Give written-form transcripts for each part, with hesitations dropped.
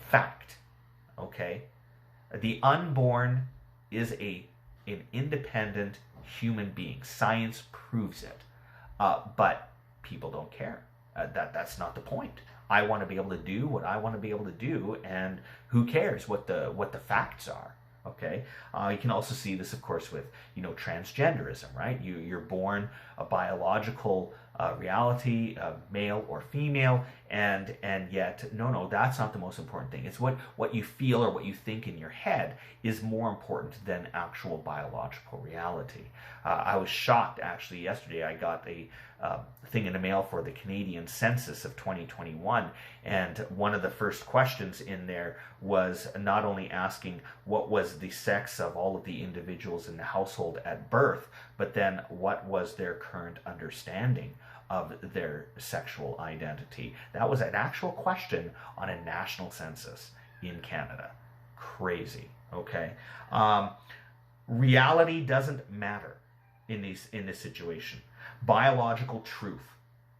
fact, okay? The unborn is an independent human being. Science proves it. But people don't care. That's not the point. I want to be able to do what I want to be able to do, and who cares what the facts are? Okay. You can also see this, of course, with transgenderism, right? You're born a biological reality, male or female, and yet no, that's not the most important thing. It's what you feel or what you think in your head is more important than actual biological reality. I was shocked actually yesterday. I got a thing in the mail for the Canadian census of 2021, and one of the first questions in there was not only asking what was the sex of all of the individuals in the household at birth, but then what was their current understanding of their sexual identity. That was an actual question on a national census in Canada. Crazy. Okay. Reality doesn't matter in this situation. Biological truth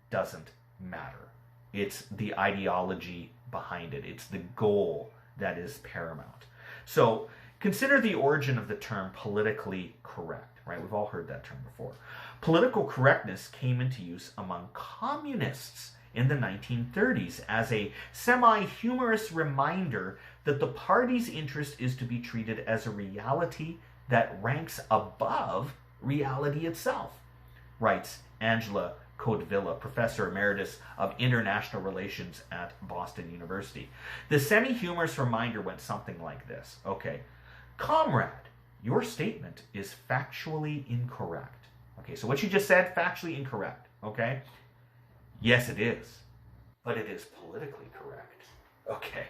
doesn't matter. It's the ideology behind it. It's the goal that is paramount. So consider the origin of the term politically correct, right? We've all heard that term before. Political correctness came into use among communists in the 1930s as a semi-humorous reminder that the party's interest is to be treated as a reality that ranks above reality itself, writes Angela Codevilla, Professor Emeritus of International Relations at Boston University. The semi-humorous reminder went something like this. Okay, comrade, your statement is factually incorrect. Okay, so what you just said, factually incorrect. Okay? Yes, it is. But it is politically correct. Okay.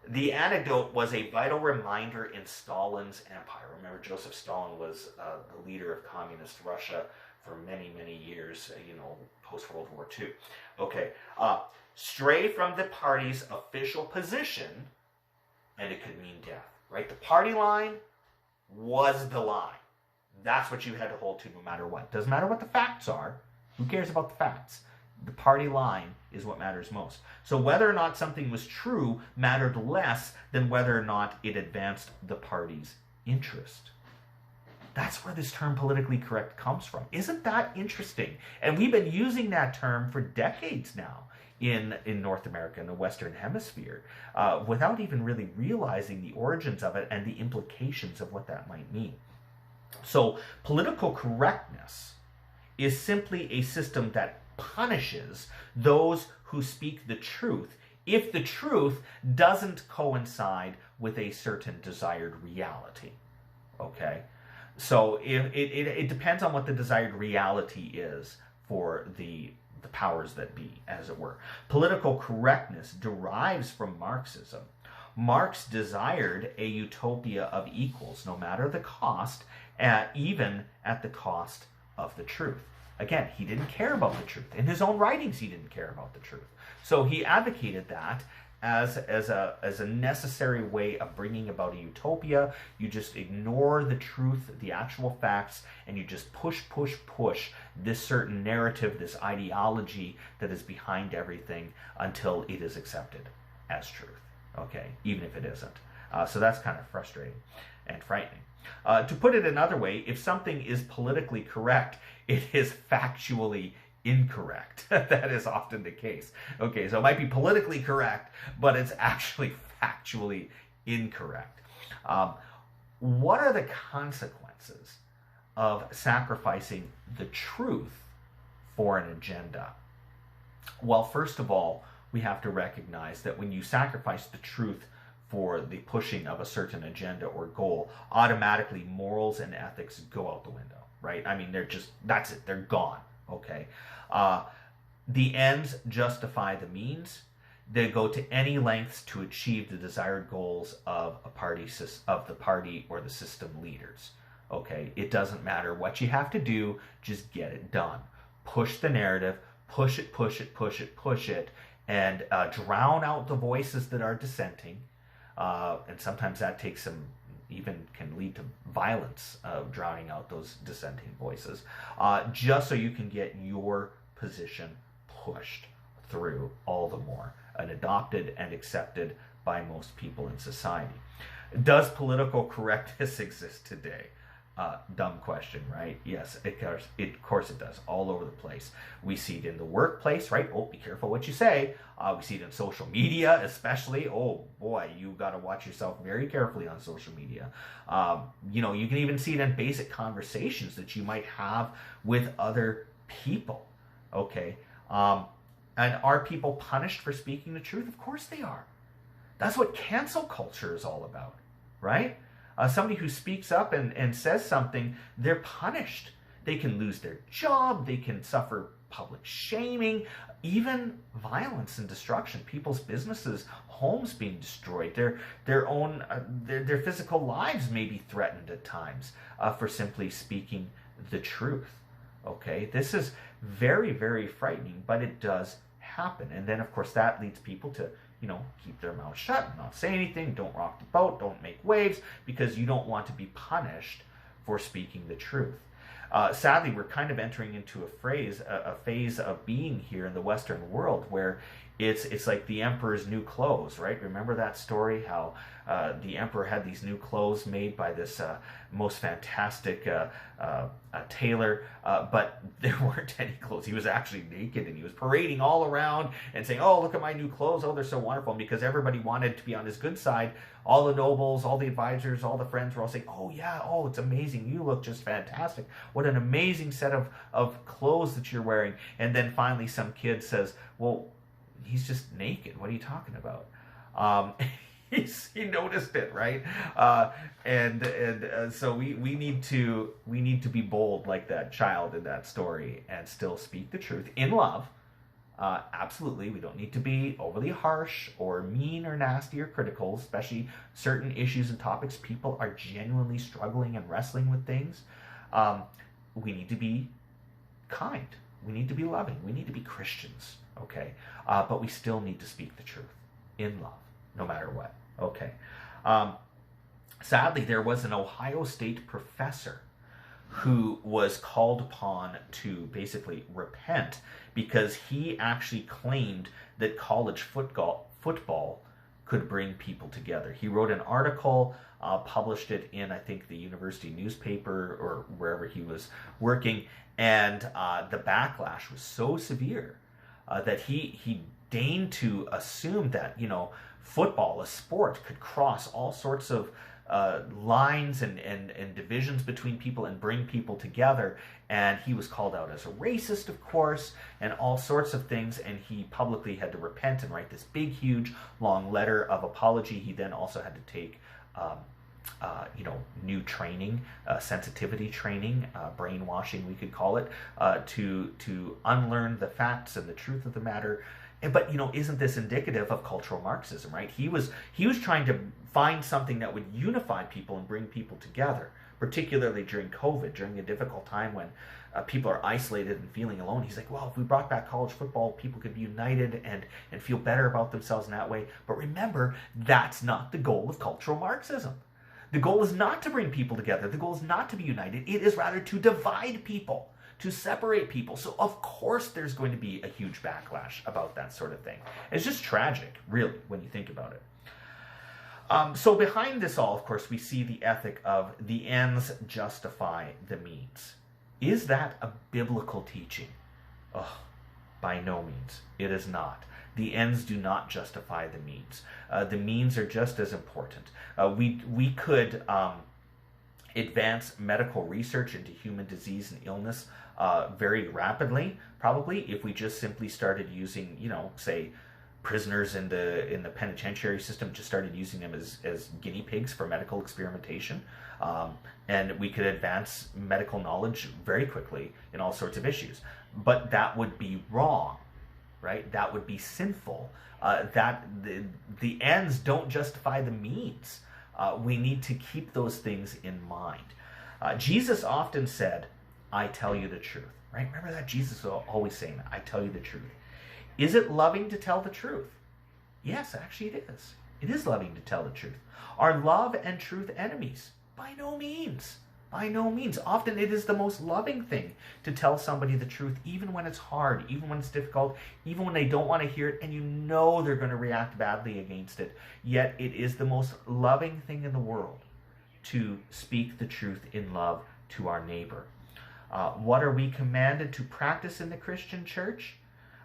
The anecdote was a vital reminder in Stalin's empire. Remember, Joseph Stalin was the leader of communist Russia for many, many years, post-World War II. Okay. Stray from the party's official position, and it could mean death, right? The party line was the line. That's what you had to hold to no matter what. Doesn't matter what the facts are. Who cares about the facts? The party line is what matters most. So whether or not something was true mattered less than whether or not it advanced the party's interest. That's where this term politically correct comes from. Isn't that interesting? And we've been using that term for decades now in North America, in the Western Hemisphere, without even really realizing the origins of it and the implications of what that might mean. So political correctness is simply a system that punishes those who speak the truth if the truth doesn't coincide with a certain desired reality. Okay? So it depends on what the desired reality is for the powers that be, as it were. Political correctness derives from Marxism. Marx desired a utopia of equals, no matter the cost, even at the cost of the truth. Again, he didn't care about the truth. In his own writings, he didn't care about the truth. So he advocated that as a necessary way of bringing about a utopia. You just ignore the truth, the actual facts, and you just push this certain narrative, this ideology that is behind everything until it is accepted as truth. Okay, even if it isn't. So that's kind of frustrating and frightening. To put it another way, if something is politically correct, it is factually incorrect. That is often the case. Okay, so it might be politically correct, but it's actually factually incorrect. What are the consequences of sacrificing the truth for an agenda? Well, first of all, we have to recognize that when you sacrifice the truth for the pushing of a certain agenda or goal, automatically morals and ethics go out the window, right? I mean, that's it, they're gone, okay? The ends justify the means. They go to any lengths to achieve the desired goals of the party or the system leaders, okay? It doesn't matter what you have to do, just get it done. Push the narrative, push it, and drown out the voices that are dissenting. And sometimes that takes even can lead to violence, drowning out those dissenting voices, just so you can get your position pushed through all the more, and adopted and accepted by most people in society. Does political correctness exist today? Dumb question, right? Yes, of course it does, all over the place. We see it in the workplace, right? Oh, be careful what you say. We see it in social media, especially. Oh boy, you got to watch yourself very carefully on social media. You know, you can even see it in basic conversations that you might have with other people. Okay, and are people punished for speaking the truth? Of course they are. That's what cancel culture is all about, right? Somebody who speaks up and says something, they're punished. They can lose their job. They can suffer public shaming, even violence and destruction. People's businesses, homes being destroyed. Their physical lives may be threatened at times for simply speaking the truth. Okay, this is very, very frightening, but it does happen. And then, of course, that leads people to, you know, keep their mouth shut, not say anything, don't rock the boat, don't make waves, because you don't want to be punished for speaking the truth. Sadly, we're kind of entering into a phase of being here in the Western world where it's like the emperor's new clothes, right? Remember that story, how the emperor had these new clothes made by this most fantastic tailor, but there weren't any clothes. He was actually naked, and he was parading all around and saying, oh, look at my new clothes, oh, they're so wonderful. And because everybody wanted to be on his good side, all the nobles, all the advisors, all the friends were all saying, oh yeah, oh, it's amazing, you look just fantastic, what an amazing set of clothes that you're wearing. And then finally some kid says, well, he's just naked, what are you talking about? He noticed it, right? So we need to be bold like that child in that story and still speak the truth in love. Absolutely, we don't need to be overly harsh or mean or nasty or critical, especially certain issues and topics. People are genuinely struggling and wrestling with things. We need to be kind. We need to be loving. We need to be Christians, okay? But we still need to speak the truth in love, no matter what, okay? Sadly, there was an Ohio State professor who was called upon to basically repent because he actually claimed that college football could bring people together. He wrote an article, published it in, I think, the university newspaper or wherever he was working, and the backlash was so severe that he deigned to assume that, you know, football, a sport, could cross all sorts of lines and divisions between people and bring people together. And he was called out as a racist, of course, and all sorts of things. And he publicly had to repent and write this big, huge, long letter of apology. He then also had to take, new training, sensitivity training, brainwashing, we could call it, to unlearn the facts and the truth of the matter. But, you know, isn't this indicative of cultural Marxism, right? He was trying to find something that would unify people and bring people together, particularly during COVID, during a difficult time when people are isolated and feeling alone. He's like, well, if we brought back college football, people could be united and feel better about themselves in that way. But remember, that's not the goal of cultural Marxism. The goal is not to bring people together. The goal is not to be united. It is rather to divide people, to separate people. So of course there's going to be a huge backlash about that sort of thing. It's just tragic, really, when you think about it. So behind this all, of course, we see the ethic of the ends justify the means. Is that a biblical teaching? Oh, by no means. It is not. The ends do not justify the means. The means are just as important. We could advance medical research into human disease and illness very rapidly, probably, if we just simply started using, you know, say, prisoners in the penitentiary system, just started using them as guinea pigs for medical experimentation. And we could advance medical knowledge very quickly in all sorts of issues. But that would be wrong, right? That would be sinful. That the ends don't justify the means. We need to keep those things in mind. Jesus often said, I tell you the truth, right? Remember that? Jesus was always saying that, I tell you the truth. Is it loving to tell the truth? Yes, actually it is. It is loving to tell the truth. Are love and truth enemies? By no means. By no means. Often it is the most loving thing to tell somebody the truth, even when it's hard, even when it's difficult, even when they don't want to hear it, and you know they're going to react badly against it. Yet it is the most loving thing in the world to speak the truth in love to our neighbor. What are we commanded to practice in the Christian church?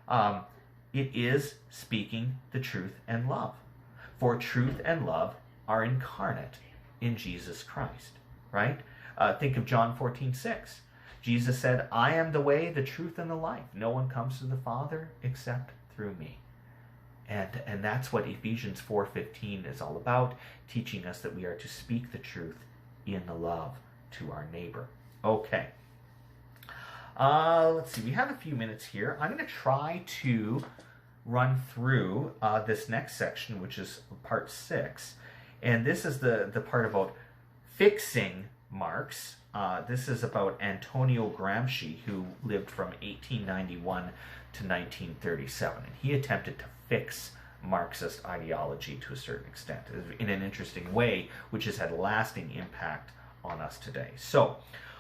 It is speaking the truth and love. For truth and love are incarnate in Jesus Christ, right? Think of John 14:6. Jesus said, I am the way, the truth, and the life. No one comes to the Father except through me. And that's what Ephesians 4:15 is all about, teaching us that we are to speak the truth in the love to our neighbor. Okay. Let's see. We have a few minutes here. I'm going to try to run through this next section, which is part 6. And this is the part about fixing Marx. This is about Antonio Gramsci, who lived from 1891 to 1937. And he attempted to fix Marxist ideology to a certain extent in an interesting way, which has had a lasting impact on us today. So,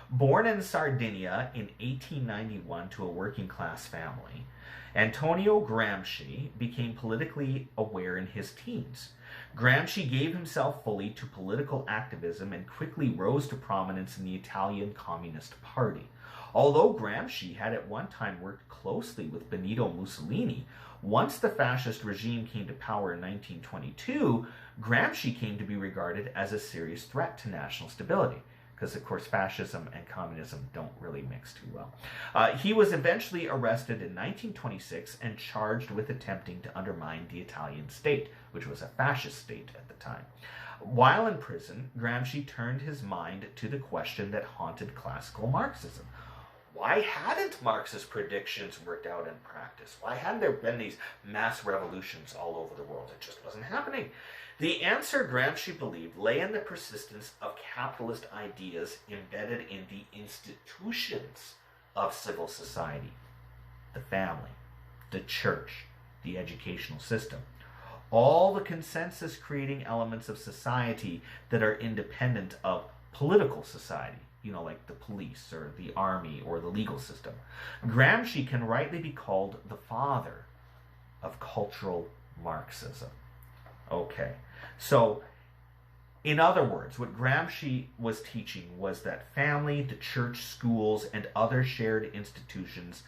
born in Sardinia in 1891 to a working class family, Antonio Gramsci became politically aware in his teens. Gramsci gave himself fully to political activism and quickly rose to prominence in the Italian Communist Party. Although Gramsci had at one time worked closely with Benito Mussolini, once the fascist regime came to power in 1922, Gramsci came to be regarded as a serious threat to national stability, because of course fascism and communism don't really mix too well. He was eventually arrested in 1926 and charged with attempting to undermine the Italian state, which was a fascist state at the time. While in prison, Gramsci turned his mind to the question that haunted classical Marxism. Why hadn't Marx's predictions worked out in practice? Why hadn't there been these mass revolutions all over the world? It just wasn't happening. The answer, Gramsci believed, lay in the persistence of capitalist ideas embedded in the institutions of civil society, the family, the church, the educational system, all the consensus-creating elements of society that are independent of political society, like the police or the army or the legal system. Gramsci can rightly be called the father of cultural Marxism. Okay, so in other words, what Gramsci was teaching was that family, the church, schools, and other shared institutions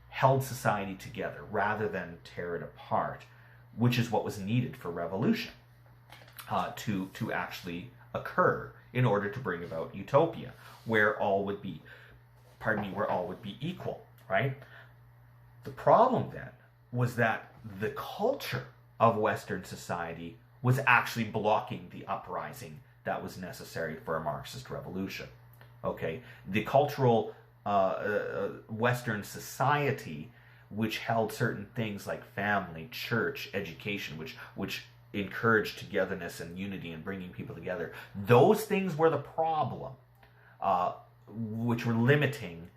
held society together rather than tear it apart, which is what was needed for revolution to actually occur in order to bring about utopia, where all would be equal, right? The problem then was that the culture of Western society was actually blocking the uprising that was necessary for a Marxist revolution. Okay, the cultural Western society, which held certain things like family, church, education, which encouraged togetherness and unity and bringing people together, those things were the problem, which were limiting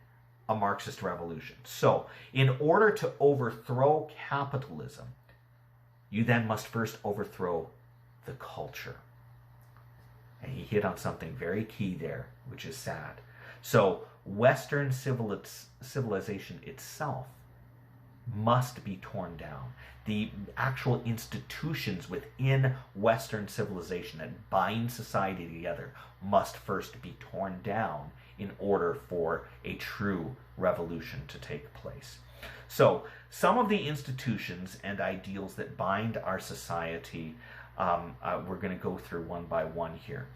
a Marxist revolution. So, in order to overthrow capitalism, you then must first overthrow the culture. And he hit on something very key there, which is sad. So, Western civilization itself must be torn down. The actual institutions within Western civilization that bind society together must first be torn down in order for a true revolution to take place. So, some of the institutions and ideals that bind our society, we're going to go through one by one here.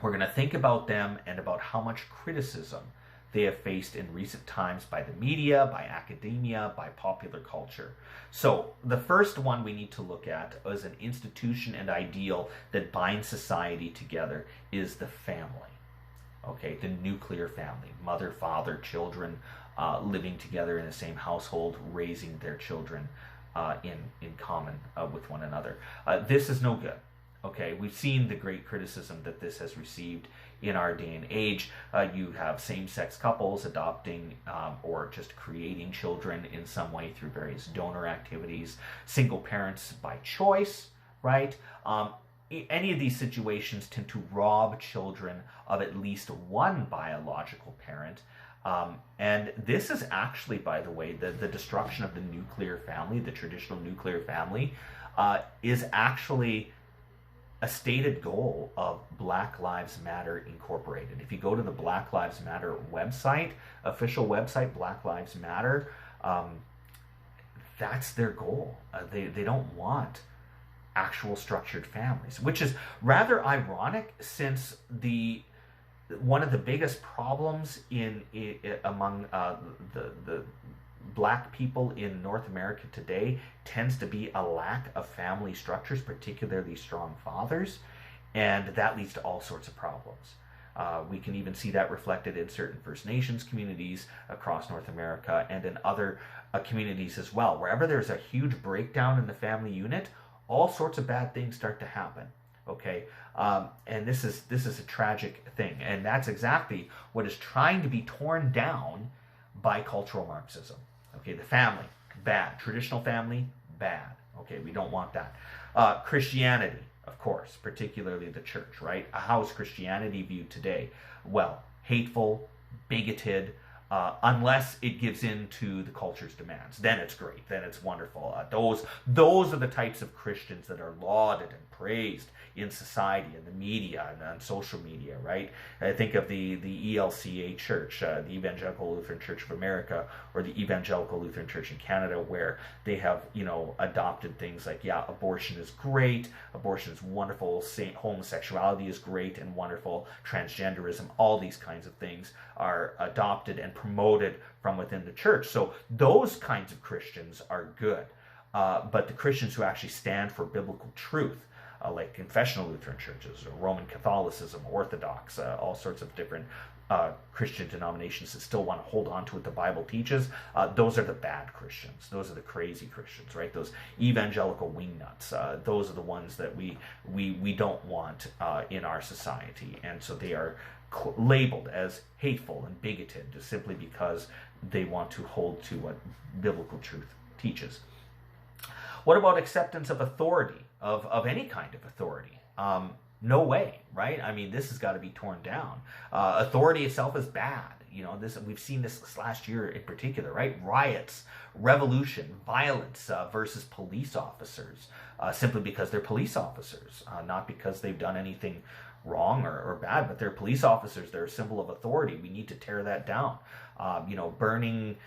We're going to think about them and about how much criticism they have faced in recent times by the media, by academia, by popular culture. So, the first one we need to look at as an institution and ideal that binds society together is the family. Okay, the nuclear family, mother, father, children, living together in the same household, raising their children in common with one another. This is no good. Okay, we've seen the great criticism that this has received in our day and age. You have same-sex couples adopting or just creating children in some way through various donor activities, single parents by choice, right? any of these situations tend to rob children of at least one biological parent. And this is actually, by the way, the destruction of the nuclear family, the traditional nuclear family, is actually a stated goal of Black Lives Matter Incorporated. If you go to the Black Lives Matter website, official website, Black Lives Matter, that's their goal. They don't want actual structured families, which is rather ironic, since one of the biggest problems among the Black people in North America today tends to be a lack of family structures, particularly strong fathers, and that leads to all sorts of problems. We can even see that reflected in certain First Nations communities across North America and in other communities as well. Wherever there's a huge breakdown in the family unit, all sorts of bad things start to happen. Okay, and this is a tragic thing, and that's exactly what is trying to be torn down by cultural Marxism. Okay, the family, bad. Traditional family, bad. Okay, we don't want that. Christianity, of course, particularly the church, right? How is Christianity viewed today? Well, hateful, bigoted, unless it gives in to the culture's demands. Then it's great. Then it's wonderful. Those are the types of Christians that are lauded and praised in society, in the media, and on social media, right? I think of the ELCA Church, the Evangelical Lutheran Church of America, or the Evangelical Lutheran Church in Canada, where they have, adopted things like, yeah, abortion is great, abortion is wonderful, homosexuality is great and wonderful, transgenderism, all these kinds of things are adopted and promoted from within the church. So those kinds of Christians are good. But the Christians who actually stand for biblical truth, like confessional Lutheran churches, or Roman Catholicism, Orthodox, all sorts of different Christian denominations that still want to hold on to what the Bible teaches, those are the bad Christians. Those are the crazy Christians, right? Those evangelical wingnuts. Those are the ones that we don't want in our society. And so they are labeled as hateful and bigoted just simply because they want to hold to what biblical truth teaches. What about acceptance of authority, of any kind of authority? No way, right? I mean, this has got to be torn down. Authority itself is bad. We've seen this last year in particular, right? Riots, revolution, violence versus police officers, simply because they're police officers, not because they've done anything wrong or bad, but they're police officers. They're a symbol of authority. We need to tear that down. Burning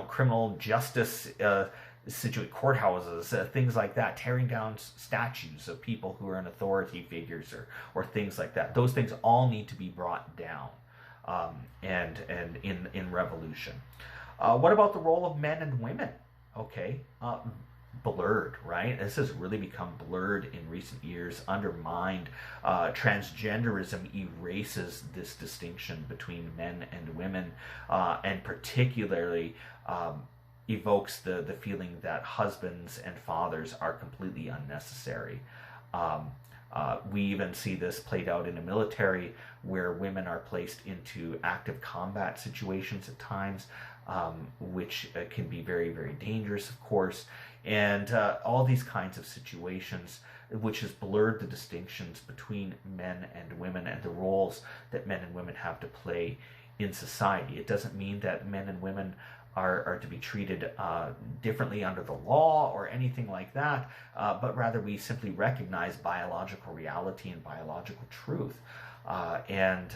criminal justice courthouses, things like that, tearing down statues of people who are in authority figures or things like that. Those things all need to be brought down and in revolution. What about the role of men and women? Okay, blurred, right? This has really become blurred in recent years, undermined. Transgenderism erases this distinction between men and women, and particularly evokes the feeling that husbands and fathers are completely unnecessary. We even see this played out in the military, where women are placed into active combat situations at times, which can be very, very dangerous, of course. And all these kinds of situations, which has blurred the distinctions between men and women and the roles that men and women have to play in society. It doesn't mean that men and women are to be treated differently under the law or anything like that, but rather we simply recognize biological reality and biological truth. And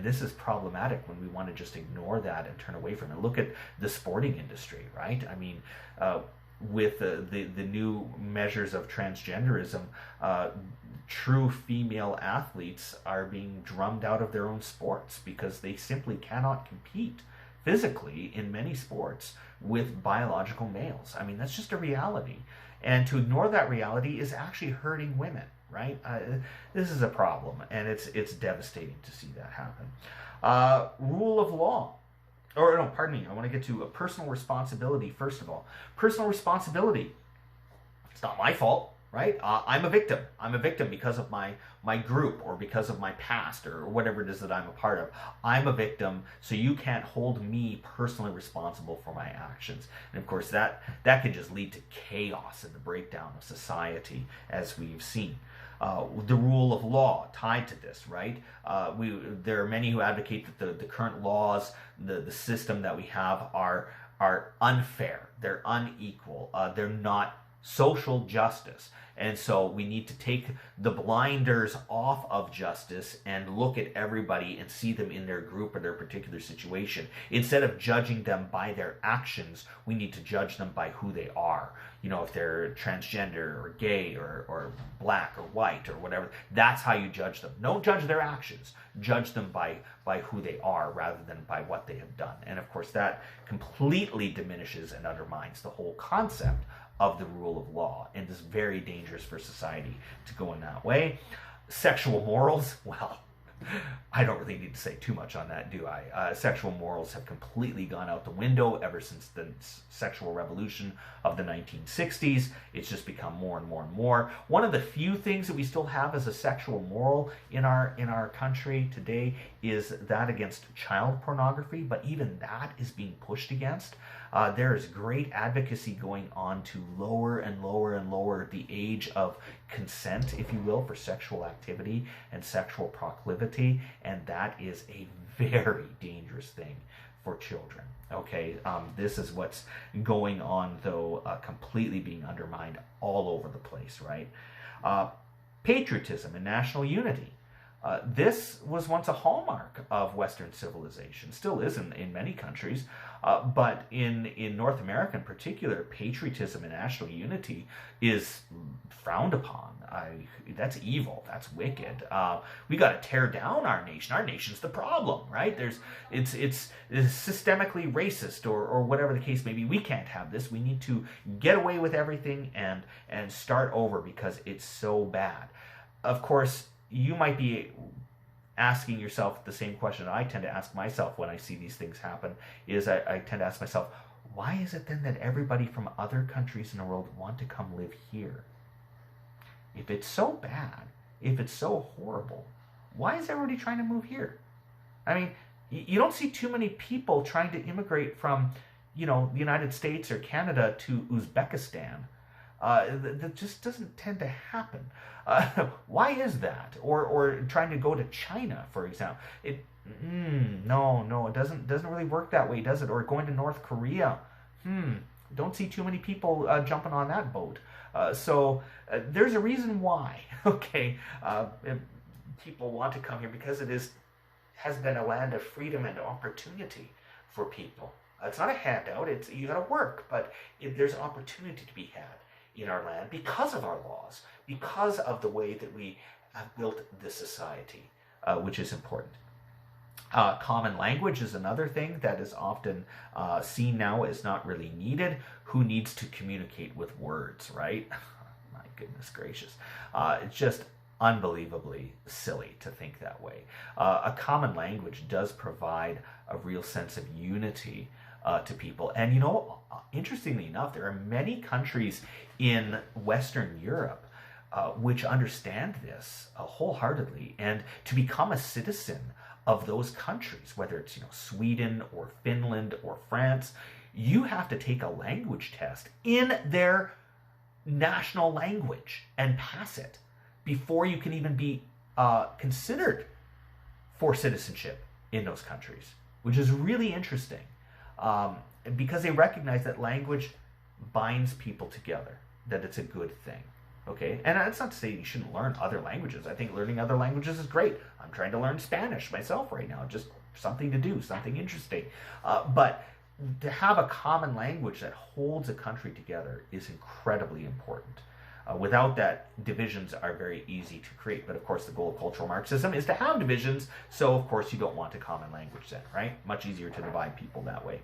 this is problematic when we want to just ignore that and turn away from it. Look at the sporting industry, right? I mean, with the new measures of transgenderism, true female athletes are being drummed out of their own sports because they simply cannot compete physically in many sports with biological males. I mean, that's just a reality. And to ignore that reality is actually hurting women, right? This is a problem, and it's devastating to see that happen. Rule of law. Or no, pardon me, I want to get to a personal responsibility first of all. Personal responsibility. It's not my fault. right? I'm a victim. I'm a victim because of my group or because of my past or whatever it is that I'm a part of. I'm a victim, so you can't hold me personally responsible for my actions. And of course, that can just lead to chaos and the breakdown of society, as we've seen. The rule of law tied to this, right? There are many who advocate that the current laws, the system that we have are unfair. They're unequal. They're not social justice. And so we need to take the blinders off of justice and look at everybody and see them in their group or their particular situation. Instead of judging them by their actions, we need to judge them by who they are. You know, if they're transgender or gay or black or white or whatever, that's how you judge them. Don't judge their actions. Judge them by who they are rather than by what they have done. And of course, that completely diminishes and undermines the whole concept of the rule of law, and is very dangerous for society to go in that way. Sexual morals, well, I don't really need to say too much on that, do I? Sexual morals have completely gone out the window ever since the sexual revolution of the 1960s. It's just become more and more and more. One of the few things that we still have as a sexual moral in our country today is that against child pornography, but even that is being pushed against. There is great advocacy going on to lower and lower and lower the age of consent, if you will, for sexual activity and sexual proclivity, and that is a very dangerous thing for children. Okay, this is what's going on, though, completely being undermined all over the place, right? Patriotism and national unity. This was once a hallmark of Western civilization, still is in many countries, but in North America in particular, patriotism and national unity is frowned upon. That's evil. That's wicked. We got to tear down our nation. Our nation's the problem, right? It's systemically racist or whatever the case may be. We can't have this. We need to get away with everything and start over because it's so bad. Of course, you might be asking yourself the same question I tend to ask myself when I see these things happen, is I tend to ask myself, why is it then that everybody from other countries in the world want to come live here? If it's so bad, if it's so horrible, why is everybody trying to move here? I mean, you don't see too many people trying to immigrate from, the United States or Canada to Uzbekistan. That just doesn't tend to happen. Why is that? Or trying to go to China, for example. No, it doesn't really work that way, does it? Or going to North Korea. Don't see too many people jumping on that boat. So there's a reason why. Okay, people want to come here because has been a land of freedom and opportunity for people. It's not a handout. You got to work, but there's an opportunity to be had in our land because of our laws, because of the way that we have built this society, which is important. Common language is another thing that is often seen now as not really needed. Who needs to communicate with words, right? My goodness gracious. It's just unbelievably silly to think that way. A common language does provide a real sense of unity to people. And interestingly enough, there are many countries in Western Europe which understand this wholeheartedly. And to become a citizen of those countries, whether it's Sweden or Finland or France, you have to take a language test in their national language and pass it before you can even be considered for citizenship in those countries, which is really interesting. Because they recognize that language binds people together, that it's a good thing. Okay, and that's not to say you shouldn't learn other languages. I think learning other languages is great. I'm trying to learn Spanish myself right now, just something to do, something interesting. But to have a common language that holds a country together is incredibly important. Without that, divisions are very easy to create. But of course, the goal of cultural Marxism is to have divisions. So of course, you don't want a common language then, right? Much easier to divide people that way.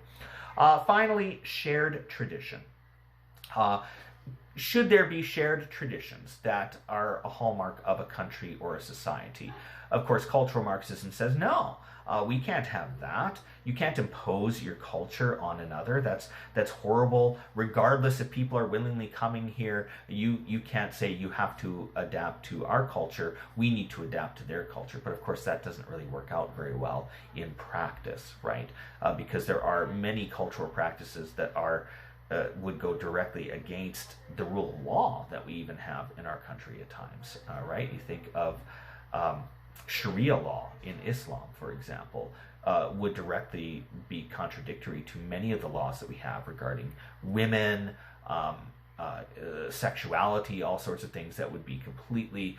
Finally, shared tradition. should there be shared traditions that are a hallmark of a country or a society? Of course, cultural Marxism says no. We can't have that. You can't impose your culture on another. That's horrible. Regardless if people are willingly coming here, you can't say you have to adapt to our culture. We need to adapt to their culture. But of course, that doesn't really work out very well in practice, right? Because there are many cultural practices that would go directly against the rule of law that we even have in our country at times, right? You think of Sharia law in Islam, for example, would directly be contradictory to many of the laws that we have regarding women, sexuality, all sorts of things that would be completely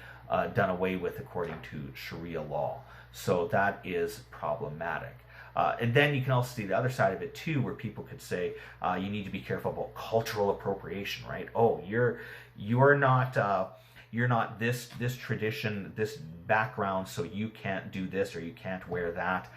done away with according to Sharia law. So that is problematic. And then you can also see the other side of it too, where people could say you need to be careful about cultural appropriation, right? Oh, you're not this tradition, this background, so you can't do this or you can't wear that.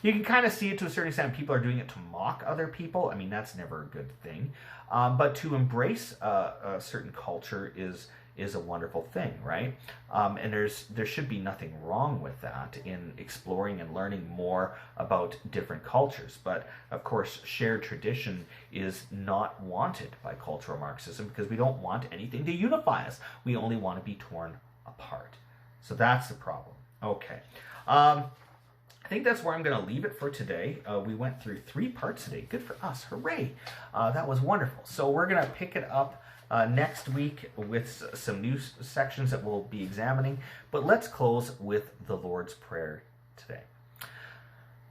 You can kind of see it to a certain extent. People are doing it to mock other people. I mean, that's never a good thing. But to embrace a certain culture is a wonderful thing, right? And there should be nothing wrong with that in exploring and learning more about different cultures. But of course, shared tradition is not wanted by cultural Marxism because we don't want anything to unify us. We only want to be torn apart. So that's the problem. Okay. I think that's where I'm going to leave it for today. We went through 3 parts today. Good for us. Hooray. That was wonderful. So we're going to pick it up next week with some new sections that we'll be examining. But let's close with the Lord's Prayer today.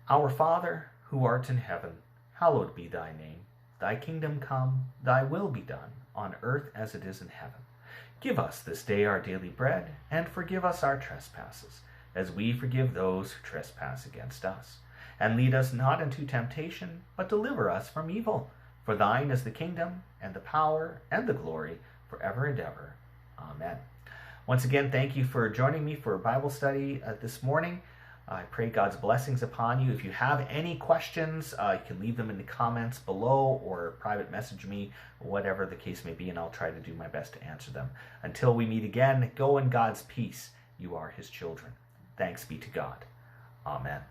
Our Father, who art in heaven, hallowed be thy name. Thy kingdom come, thy will be done, on earth as it is in heaven. Give us this day our daily bread, and forgive us our trespasses, as we forgive those who trespass against us. And lead us not into temptation, but deliver us from evil. For thine is the kingdom, and the power, and the glory, forever and ever. Amen. Once again, thank you for joining me for a Bible study this morning. I pray God's blessings upon you. If you have any questions, you can leave them in the comments below or private message me, whatever the case may be, and I'll try to do my best to answer them. Until we meet again, go in God's peace. You are his children. Thanks be to God. Amen.